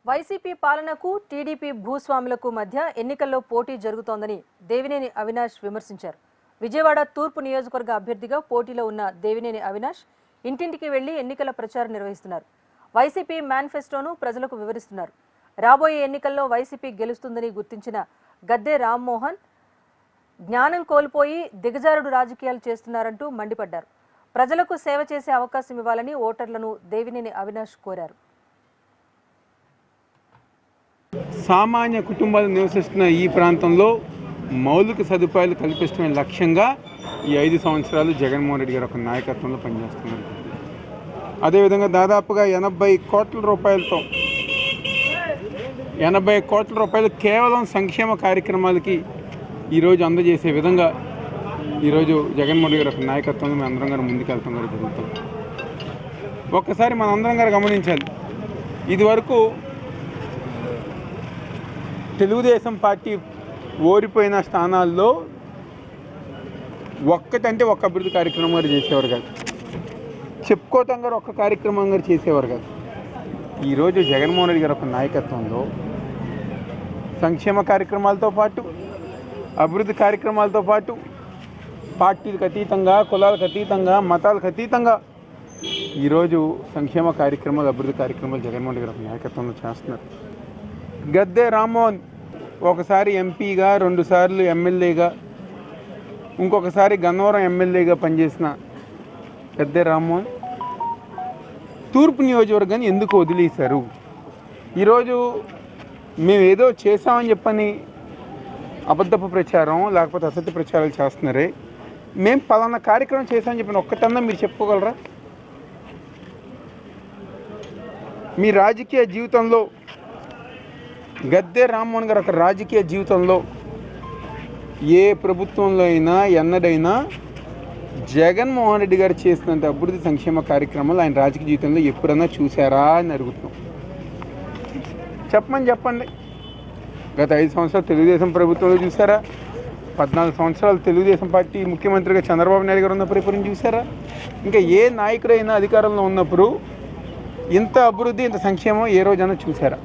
YCP పాలనకు TDP భూస్వాములకు మధ్య ఎన్నికల్లో పోటీ జరుగుతోందని దేవినేని అవినాష్ విమర్శించారు. విజయవాడ తూర్పు నియోజకవర్గ అభ్యర్థిగా పోటీలో ఉన్న దేవినేని అవినాష్ ఇంటింటికి వెళ్లి ఎన్నికల ప్రచారం నిర్వహిస్తున్నారు. వైసీపీ మేనిఫెస్టోను ప్రజలకు వివరిస్తున్నారు. రాబోయే ఎన్నికల్లో వైసీపీ గెలుస్తుందని గుర్తించిన గద్దె రామ్మోహన్ జ్ఞానం కోల్పోయి దిగజారుడు రాజకీయాలు చేస్తున్నారంటూ మండిపడ్డారు. ప్రజలకు సేవ చేసే అవకాశం ఇవ్వాలని ఓటర్లను దేవినేని అవినాష్ కోరారు. సామాన్య కుటుంబాలు నివసిస్తున్న ఈ ప్రాంతంలో మౌలిక సదుపాయాలు కల్పించడమే లక్ష్యంగా ఈ 5 సంవత్సరాలు జగన్మోహన్ రెడ్డి గారు ఒక నాయకత్వంలో పనిచేస్తున్నారు. అదేవిధంగా దాదాపుగా 80 కోట్ల రూపాయలు కేవలం సంక్షేమ కార్యక్రమాలకి ఈరోజు అందజేసే విధంగా ఈరోజు జగన్మోహన్ రెడ్డి గారు ఒక నాయకత్వంలో మేము అందరం గారు ముందుకెళ్తాం గారు జరుగుతాం. ఒక్కసారి మన అందరం గారు గమనించాలి, ఇదివరకు తెలుగుదేశం పార్టీ ఓడిపోయిన స్థానాల్లో ఒక్క అభివృద్ధి కార్యక్రమం గారు చేసేవారు కాదు, చెప్పుకోవటం గారు ఒక్క కార్యక్రమం గారు చేసేవారు కాదు. ఈరోజు జగన్మోహన్ రెడ్డి గారు ఒక నాయకత్వంలో సంక్షేమ కార్యక్రమాలతో పాటు అభివృద్ధి కార్యక్రమాలతో పాటు పార్టీలకు అతీతంగా, కులాలకు అతీతంగా, మతాలకు అతీతంగా ఈరోజు సంక్షేమ కార్యక్రమాలు, అభివృద్ధి కార్యక్రమాలు జగన్మోహన్ రెడ్డి గారు ఒక నాయకత్వంలో చేస్తున్నారు. గద్దె రామ్మోహన్ ఒకసారి ఎంపీగా, 2 సార్లు ఎమ్మెల్యేగా, ఇంకొకసారి గన్నవరం ఎమ్మెల్యేగా పనిచేసిన గద్దె రామ్మోహన్ తూర్పు నియోజకవర్గాన్ని ఎందుకు వదిలేశారు? ఈరోజు మేము ఏదో చేసామని చెప్పని అబద్ధపు ప్రచారం లేకపోతే అసత్య ప్రచారాలు చేస్తున్నారే. మేము పలానా కార్యక్రమం చేశామని చెప్పిన ఒక్కటన్నా మీరు చెప్పుకోగలరా? మీ రాజకీయ జీవితంలో గద్దె రామ్మోహన్ గారు ఒక రాజకీయ జీవితంలో ఏ ప్రభుత్వంలో అయినా ఎన్నడైనా జగన్మోహన్ రెడ్డి గారు చేసినంత అభివృద్ధి సంక్షేమ కార్యక్రమాలు ఆయన రాజకీయ జీవితంలో ఎప్పుడన్నా చూసారా అని అడుగుతున్నాం. చెప్పండి. గత 5 సంవత్సరాలు తెలుగుదేశం ప్రభుత్వంలో చూసారా? 14 సంవత్సరాలు తెలుగుదేశం పార్టీ ముఖ్యమంత్రిగా చంద్రబాబు నాయుడు గారు ఉన్నప్పుడు ఎప్పుడు చూసారా? ఇంకా ఏ నాయకుడైనా అధికారంలో ఉన్నప్పుడు ఇంత అభివృద్ధి, ఇంత సంక్షేమం ఏ రోజైనా చూసారా?